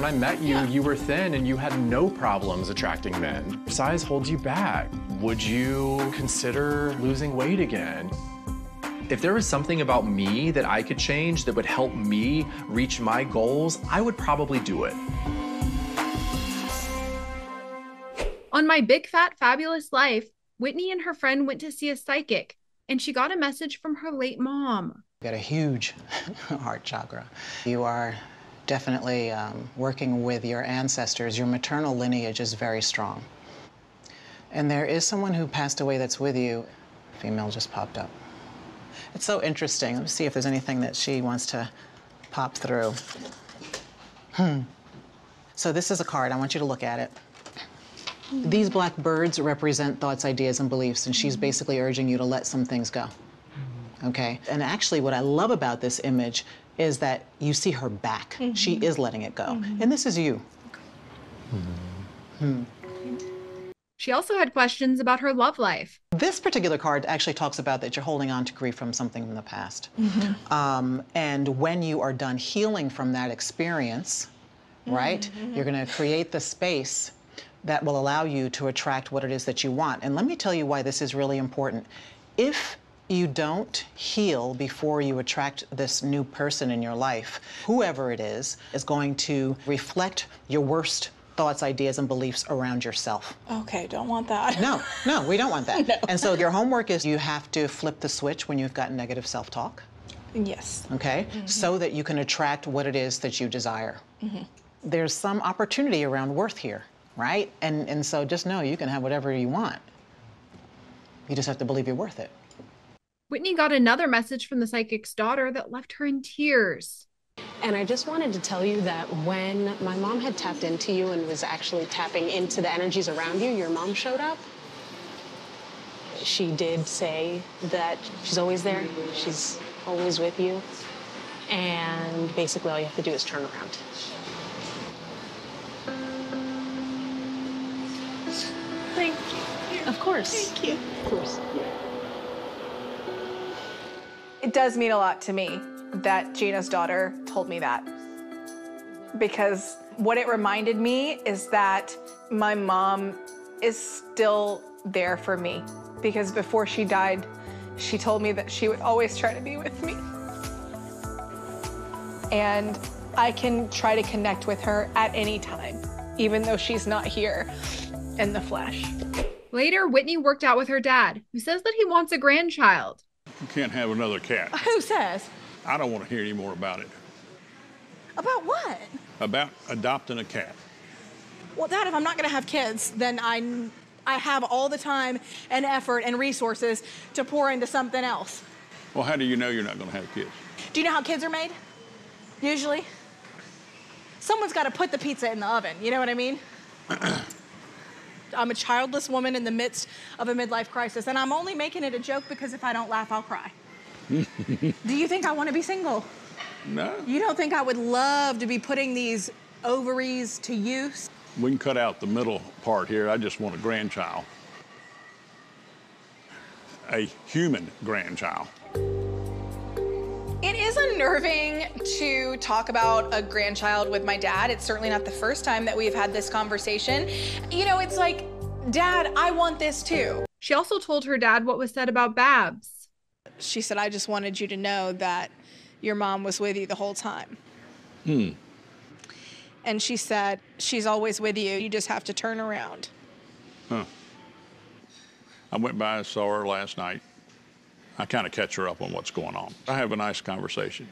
When I met you, you were thin and you had no problems attracting men. Size holds you back. Would you consider losing weight again? If there was something about me that I could change that would help me reach my goals, I would probably do it. On My Big Fat Fabulous Life, Whitney and her friend went to see a psychic, and she got a message from her late mom. You got a huge heart chakra. You are definitely working with your ancestors. Your maternal lineage is very strong. And there is someone who passed away that's with you. Female just popped up. It's so interesting. Let me see if there's anything that she wants to pop through. So this is a card. I want you to look at it. These black birds represent thoughts, ideas, and beliefs, and she's basically urging you to let some things go. Okay? And actually, what I love about this image is that you see her back. She is letting it go. And this is you. She also had questions about her love life. This particular card actually talks about that you're holding on to grief from something from the past. And when you are done healing from that experience, right, you're going to create the space that will allow you to attract what it is that you want. And let me tell you why this is really important. If you don't heal before you attract this new person in your life, whoever it is going to reflect your worst thoughts, ideas, and beliefs around yourself. Okay, don't want that. No, we don't want that. No. And so your homework is you have to flip the switch when you've got negative self-talk. Yes. Okay? So that you can attract what it is that you desire. There's some opportunity around worth here, right? And so just know you can have whatever you want. You just have to believe you're worth it. Whitney got another message from the psychic's daughter that left her in tears. And I just wanted to tell you that when my mom had tapped into you and was actually tapping into the energies around you, your mom showed up. She did say that she's always there, she's always with you, and basically all you have to do is turn around. Thank you. Of course. Thank you. Of course. It does mean a lot to me that Gina's daughter told me that, because what it reminded me is that my mom is still there for me, because before she died, she told me that she would always try to be with me. And I can try to connect with her at any time, even though she's not here in the flesh. Later, Whitney worked out with her dad, who says that he wants a grandchild. You can't have another cat. Who says? I don't want to hear any more about it. About what? About adopting a cat. Well, Dad, if I'm not gonna have kids, then I have all the time and effort and resources to pour into something else. Well, how do you know you're not going to have kids? Do you know how kids are made? Usually. Someone's got to put the pizza in the oven, you know what I mean? I'm a childless woman in the midst of a midlife crisis, and I'm only making it a joke because if I don't laugh, I'll cry. Do you think I want to be single? No. You don't think I would love to be putting these ovaries to use? We can cut out the middle part here. I just want a grandchild. A human grandchild. It is unnerving to talk about a grandchild with my dad. It's certainly not the first time that we've had this conversation. You know, it's like, Dad, I want this too. She also told her dad what was said about Babs. She said, I just wanted you to know that your mom was with you the whole time. And she said, she's always with you. You just have to turn around. Huh. I went by and saw her last night. I kind of catch her up on what's going on. I have a nice conversation.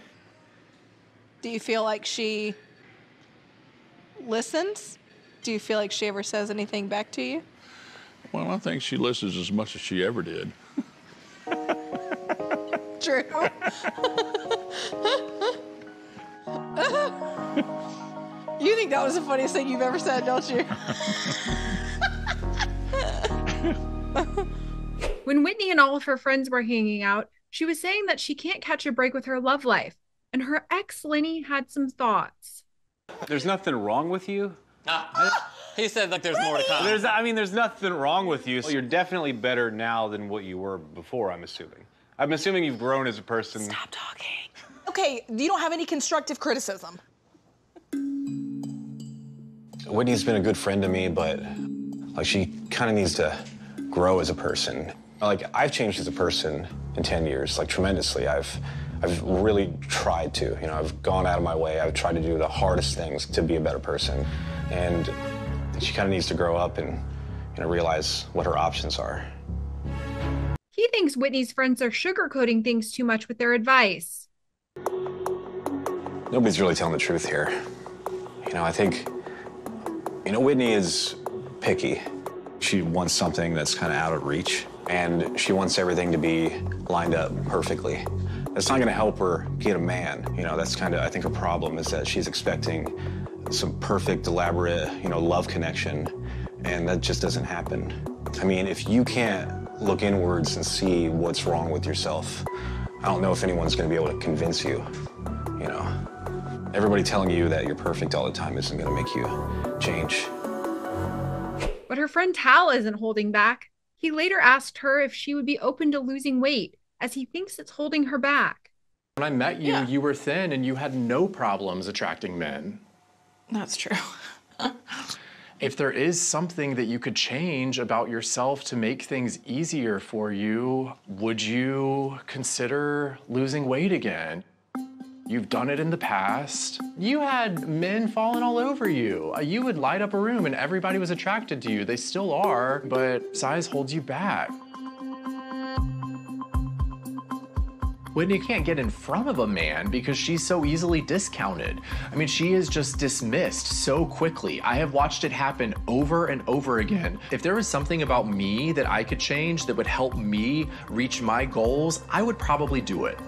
Do you feel like she listens? Do you feel like she ever says anything back to you? Well, I think she listens as much as she ever did. True. You think that was the funniest thing you've ever said, don't you? When Whitney and all of her friends were hanging out, she was saying that she can't catch a break with her love life, and her ex, Lenny, had some thoughts. There's nothing wrong with you. He said, like, there's more to come. There's nothing wrong with you. You're definitely better now than what you were before, I'm assuming. I'm assuming you've grown as a person. Stop talking. Okay, you don't have any constructive criticism. Whitney's been a good friend to me, but like she kind of needs to grow as a person. Like I've changed as a person in 10 years, like tremendously. I've really tried to, you know, I've gone out of my way. I've tried to do the hardest things to be a better person. And she kind of needs to grow up and, you know, realize what her options are. He thinks Whitney's friends are sugarcoating things too much with their advice. Nobody's really telling the truth here. You know, I think, you know, Whitney is picky. She wants something that's kind of out of reach, and she wants everything to be lined up perfectly. That's not going to help her get a man. You know, that's kind of, I think, her problem is that she's expecting some perfect, elaborate, you know, love connection, and that just doesn't happen. I mean, if you can't look inwards and see what's wrong with yourself, I don't know if anyone's going to be able to convince you, you know. Everybody telling you that you're perfect all the time isn't going to make you change. But her friend Tal isn't holding back. He later asked her if she would be open to losing weight, as he thinks it's holding her back. When I met you, you were thin and you had no problems attracting men. That's true. If there is something that you could change about yourself to make things easier for you, would you consider losing weight again? You've done it in the past. You had men falling all over you. You would light up a room and everybody was attracted to you. They still are, but size holds you back. Whitney can't get in front of a man because she's so easily discounted. I mean, she is just dismissed so quickly. I have watched it happen over and over again. If there was something about me that I could change that would help me reach my goals, I would probably do it.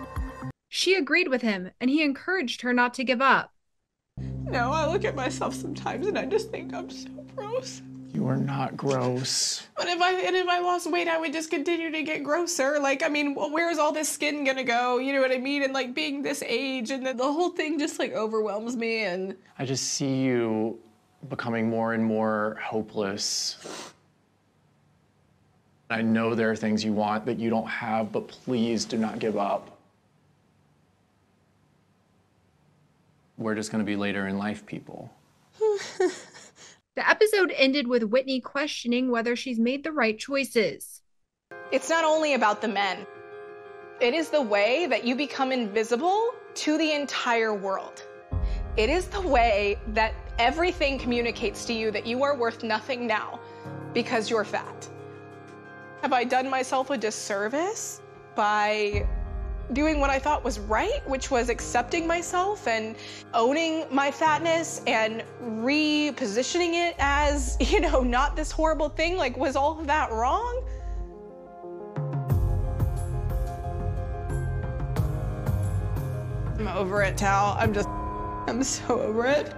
She agreed with him, and he encouraged her not to give up. No, I look at myself sometimes and I just think I'm so gross. You are not gross. But if I lost weight, I would just continue to get grosser. Like, I mean, well, where's all this skin gonna go? You know what I mean? And like being this age, and then the whole thing just like overwhelms me. And I just see you becoming more and more hopeless. I know there are things you want that you don't have, but please do not give up. We're just gonna be later in life people. The episode ended with Whitney questioning whether she's made the right choices. It's not only about the men. It is the way that you become invisible to the entire world. It is the way that everything communicates to you that you are worth nothing now because you're fat. Have I done myself a disservice by doing what I thought was right, which was accepting myself and owning my fatness and repositioning it as, you know, not this horrible thing? Like, was all of that wrong? I'm over it, Tal. I'm so over it.